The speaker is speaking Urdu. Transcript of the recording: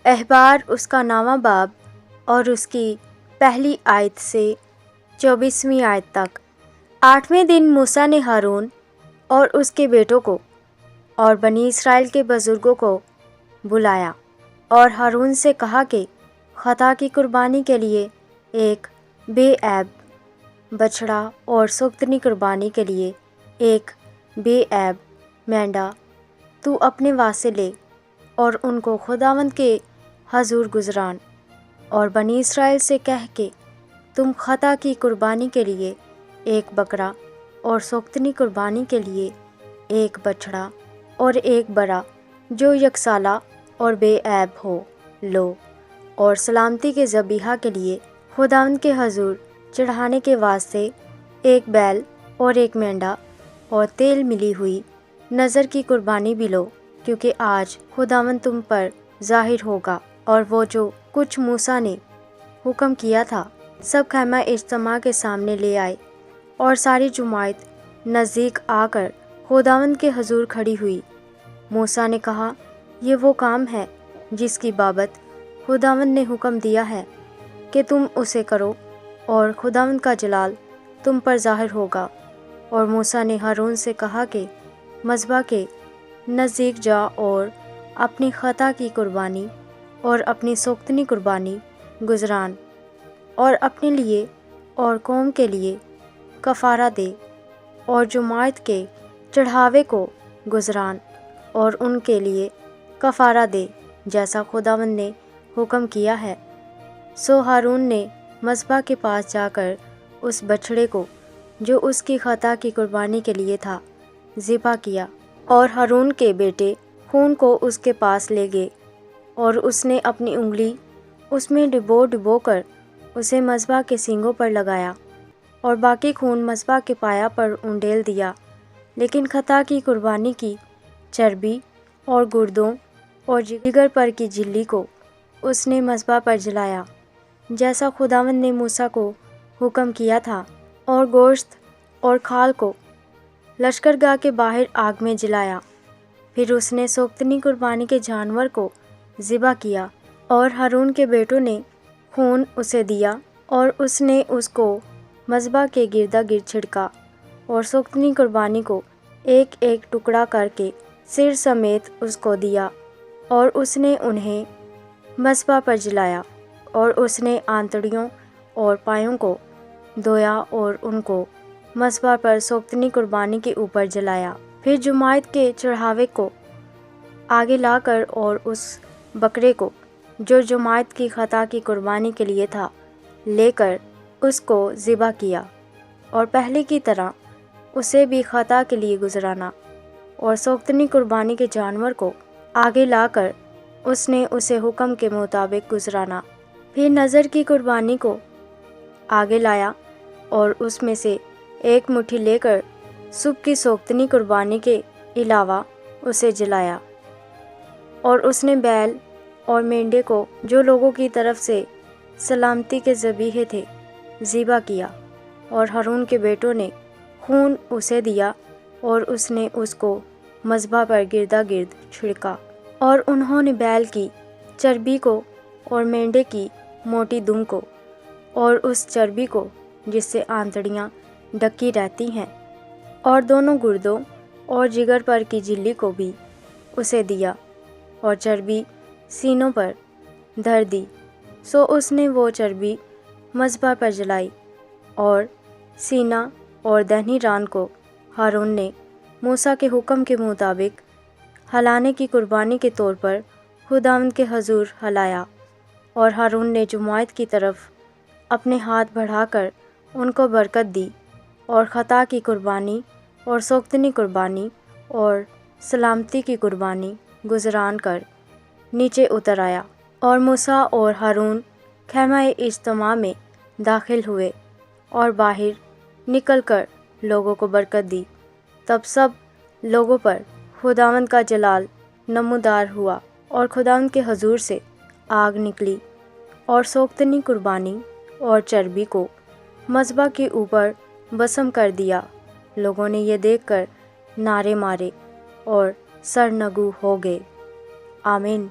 احبار اس کا 9واں باب اور اس کی پہلی آیت سے 24ویں آیت تک۔ 8ویں دن موسیٰ نے ہارون اور اس کے بیٹوں کو اور بنی اسرائیل کے بزرگوں کو بلایا اور ہارون سے کہا کہ خطا کی قربانی کے لیے ایک بے عیب بچڑا اور سوگندی قربانی کے لیے ایک بے عیب مینڈا تو اپنے واسطے لے اور ان کو خداوند کے حضور گزران، اور بنی اسرائیل سے کہہ کہ تم خطا کی قربانی کے لیے ایک بکرا اور سوگندی قربانی کے لیے ایک بچڑا اور ایک برا جو یکسالہ اور بے عیب ہو لو، اور سلامتی کے ذبیحہ کے لیے خداوند کے حضور چڑھانے کے واسطے ایک بیل اور ایک مینڈا اور تیل ملی ہوئی نذر کی قربانی بھی لو، کیونکہ آج خداوند تم پر ظاہر ہوگا۔ اور وہ جو کچھ موسیٰ نے حکم کیا تھا سب خیمہ اجتماع کے سامنے لے آئے، اور ساری جماعت نزدیک آ کر خداوند کے حضور کھڑی ہوئی۔ موسیٰ نے کہا، یہ وہ کام ہے جس کی بابت خداوند نے حکم دیا ہے کہ تم اسے کرو، اور خداوند کا جلال تم پر ظاہر ہوگا۔ اور موسیٰ نے ہارون سے کہا کہ مذبح کے نزدیک جا اور اپنی خطا کی قربانی اور اپنی سوگندی قربانی گزران، اور اپنے لیے اور قوم کے لیے کفارہ دے، اور جماعت کے چڑھاوے کو گزران اور ان کے لیے کفارہ دے جیسا خداوند نے حکم کیا ہے۔ سو ہارون نے مذبح کے پاس جا کر اس بچڑے کو جو اس کی خطا کی قربانی کے لیے تھا ذبح کیا، اور ہارون کے بیٹے خون کو اس کے پاس لے گئے، اور اس نے اپنی انگلی اس میں ڈبو کر اسے مذبح کے سینگوں پر لگایا، اور باقی خون مذبح کے پایا پر انڈیل دیا۔ لیکن خطا کی قربانی کی چربی اور گردوں اور جگر پر کی جھلی کو اس نے مذبح پر جلایا جیسا خداوند نے موسیٰ کو حکم کیا تھا، اور گوشت اور کھال کو لشکرگاہ کے باہر آگ میں جلایا۔ پھر اس نے سوگندی قربانی کے جانور کو ذبح کیا، اور ہارون کے بیٹوں نے خون اسے دیا، اور اس نے اس کو مذبح کے گردا گرد چھڑکا، اور سوگندی قربانی کو ایک ایک ٹکڑا کر کے سر سمیت اس کو دیا، اور اس نے انہیں مذبح پر جلایا، اور اس نے آنتڑیوں اور پایوں کو دھویا اور ان کو مذبح پر سوگندی قربانی کے اوپر جلایا۔ پھر جماعت کے چڑھاوے کو آگے لا کر اور اس بکرے کو جو جماعت کی خطا کی قربانی کے لیے تھا لے کر اس کو ذبح کیا، اور پہلے کی طرح اسے بھی خطا کے لیے گزرانا، اور سوگندی قربانی کے جانور کو آگے لا کر اس نے اسے حکم کے مطابق گزرانا۔ پھر نذر کی قربانی کو آگے لایا، اور اس میں سے ایک مٹھی لے کر صبح کی سوگندی قربانی کے علاوہ اسے جلایا، اور اس نے بیل اور مینڈے کو جو لوگوں کی طرف سے سلامتی کے ذبیحے تھے ذبح کیا، اور ہارون کے بیٹوں نے خون اسے دیا، اور اس نے اس کو مذبح پر گردا گرد چھڑکا، اور انہوں نے بیل کی چربی کو اور مینڈے کی موٹی دم کو اور اس چربی کو جس سے آنتڑیاں ڈکی رہتی ہیں، اور دونوں گردوں اور جگر پر کی جھلی کو بھی اسے دیا، اور چربی سینوں پر دھر دی۔ سو اس نے وہ چربی مذبح پر جلائی، اور سینہ اور دہنی ران کو ہارون نے موسیٰ کے حکم کے مطابق ہلانے کی قربانی کے طور پر خداوند کے حضور ہلایا، اور ہارون نے جماعت کی طرف اپنے ہاتھ بڑھا کر ان کو برکت دی، اور خطا کی قربانی اور سوگندی قربانی اور سلامتی کی قربانی گزران کر نیچے اتر آیا، اور موسیٰ اور ہارون خیمہ اجتماع میں داخل ہوئے اور باہر نکل کر لوگوں کو برکت دی۔ تب سب لوگوں پر خداوند کا جلال نمودار ہوا، اور خداوند کے حضور سے آگ نکلی اور سوگندی قربانی اور چربی کو مذبح کے اوپر بسم کر دیا۔ لوگوں نے یہ دیکھ کر نعرے مارے اور سرنگو ہو گئے۔ آمین۔